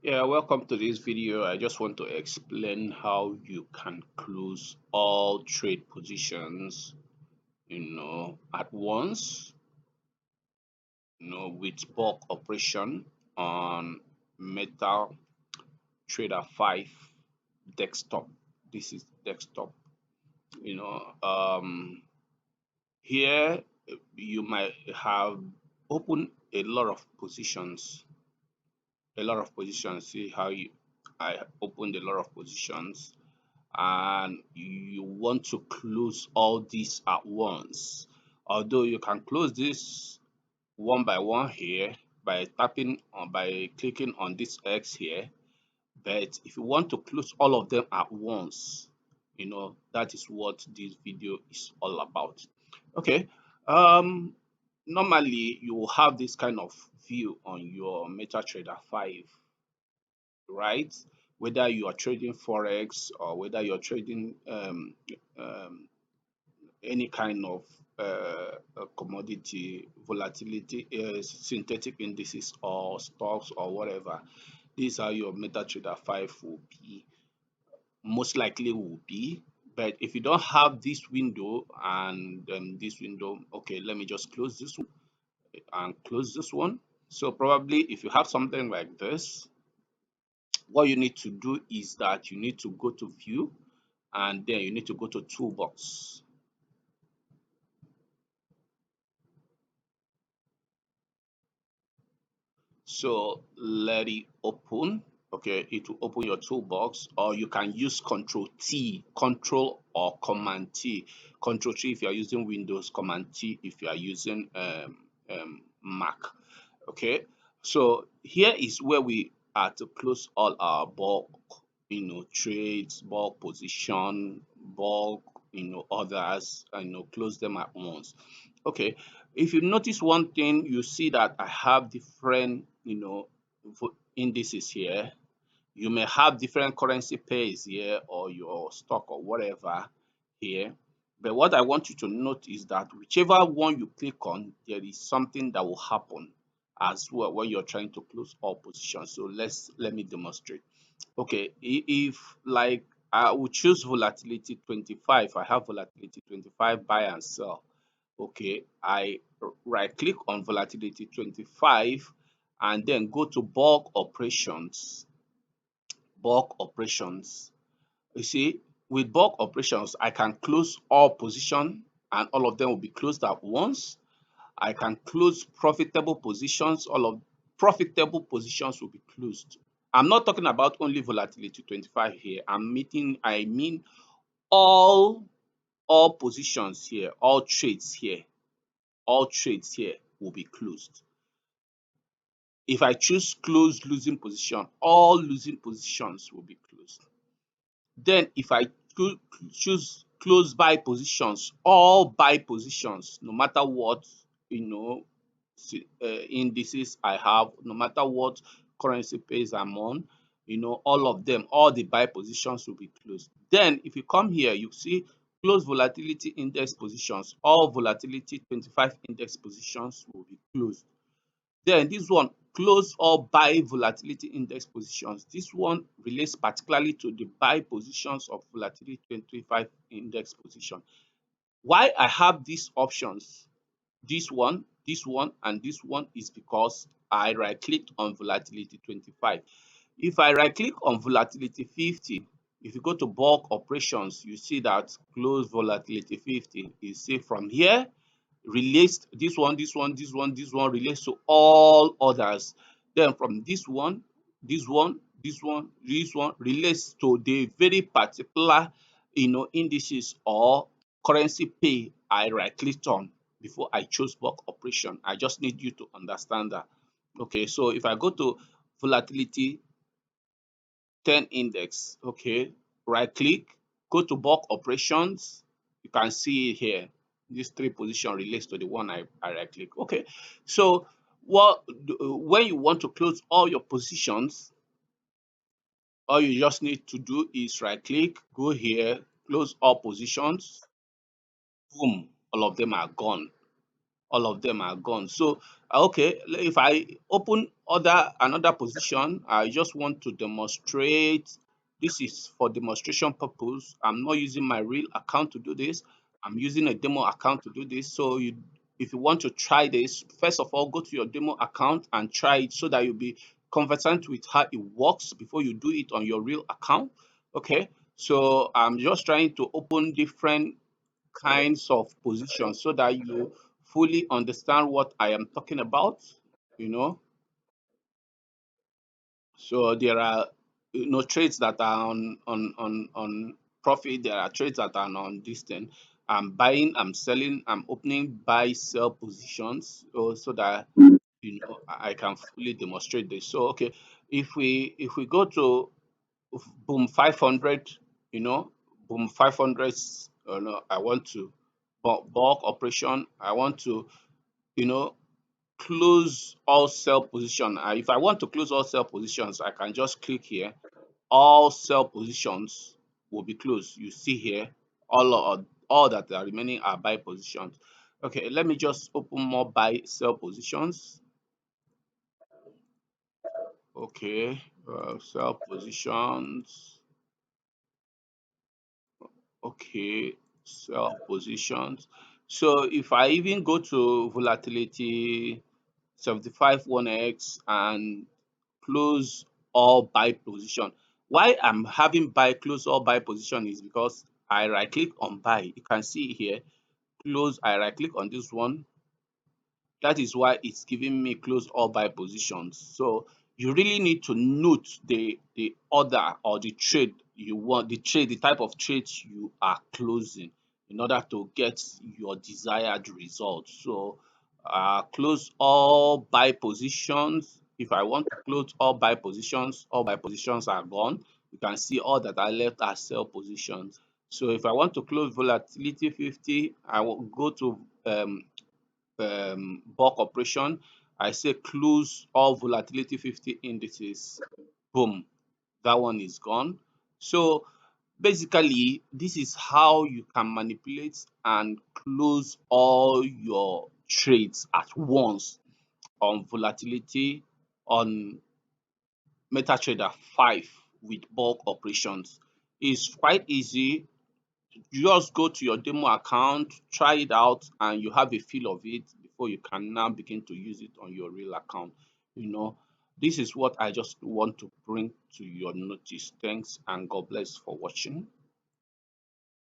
Yeah, welcome to this video. I just want to explain how you can close all trade positions, at once, with bulk operation on MetaTrader 5 desktop. This is desktop. You know, um, Here you might have opened a lot of positions. See how I opened a lot of positions and you want to close all these at once. Although you can close this one by one here by clicking on this X here, but if you want to close all of them at once, that is what this video is all about. Okay. Um Normally you will have this kind of view on your MetaTrader 5, right? Whether you are trading forex or whether you're trading um, any kind of commodity volatility, synthetic indices or stocks or whatever. These are your MetaTrader 5 will be most likely will be. But if you don't have this window and this window, okay, let me just close this one and close this one. So probably if you have something like this, what you need to do is that you need to go to view and then you need to go to toolbox. So let it open. Okay, it will open your toolbox, or you can use Control T, Control or Command T. Control T if you are using Windows, Command T if you are using Mac. Okay, so here is where we are to close all our bulk, trades, bulk position, bulk, others, close them at once. Okay, if you notice one thing, you see that I have different, indices here. You may have different currency pairs here or your stock or whatever here. But what I want you to note is that whichever one you click on, there is something that will happen as well when you're trying to close all positions. So let me demonstrate. Okay, if like I will choose volatility 25, I have volatility 25 buy and sell. Okay, I right click on volatility 25 and then go to bulk operations. You see, with bulk operations, I can close all position and all of them will be closed at once. I can close profitable positions, all of profitable positions will be closed. I'm not talking about only volatility 25 here. I mean all all positions here, all trades here will be closed. If I choose close losing position, all losing positions will be closed. Then if I choose close buy positions, all buy positions, no matter what, you know, indices I have, no matter what currency pairs I'm on, all of them, all the buy positions will be closed. Then if you come here, you see close volatility index positions, all volatility 25 index positions will be closed. Then this one, close or buy volatility index positions. This one relates particularly to the buy positions of volatility 25 index position. Why I have these options, this one, and this one, is because I right clicked on volatility 25. If I right click on volatility 50, if you go to bulk operations, you see that close volatility 50 is say from here relates this one relates to all others. Then from this one relates to the very particular indices or currency pair I right clicked on before I chose bulk operation. I just need you to understand that. Okay, so if I go to volatility 10 index, okay, right click, go to bulk operations, you can see here this three position relates to the one I right click. Okay, so when you want to close all your positions, all you just need to do is right click, go here, close all positions, boom, all of them are gone. all of them are gone. So okay, if I open another position, I just want to demonstrate. This is for demonstration purpose. I'm not using my real account to do this. I'm using a demo account to do this. So if you want to try this, first of all, go to your demo account and try it so that you'll be conversant with how it works before you do it on your real account. Okay, so I'm just trying to open different kinds of positions so that you fully understand what I am talking about, you know. So there are trades that are on profit, there are trades that are on this thing. I'm buying, I'm selling, I'm opening buy sell positions, so that I can fully demonstrate this. So okay, if we go to boom 500, you know, boom 500, I want to bulk operation, I want to, you know, close all sell position. If I want to close all sell positions, I can just click here. All sell positions will be closed. You see here, all that are remaining are buy positions. Okay, let me just open more buy sell positions. Okay, sell positions. Okay, sell positions. So if I even go to volatility 75 1x and close all buy position. Why I'm having buy close all buy position is because I right click on buy. You can see here, close, I right click on this one. That is why it's giving me close all buy positions. So you really need to note the order or the trade you want, the type of trades you are closing in order to get your desired result. So close all buy positions. If I want to close all buy positions are gone. You can see all that are left are sell positions. So if I want to close volatility 50, I will go to bulk operation. I say close all volatility 50 indices. Boom, that one is gone. So basically, this is how you can manipulate and close all your trades at once on volatility on MetaTrader 5 with bulk operations. It's quite easy. You just go to your demo account, try it out, and you have a feel of it before you can now begin to use it on your real account. You know, this is what I just want to bring to your notice. Thanks, and God bless for watching.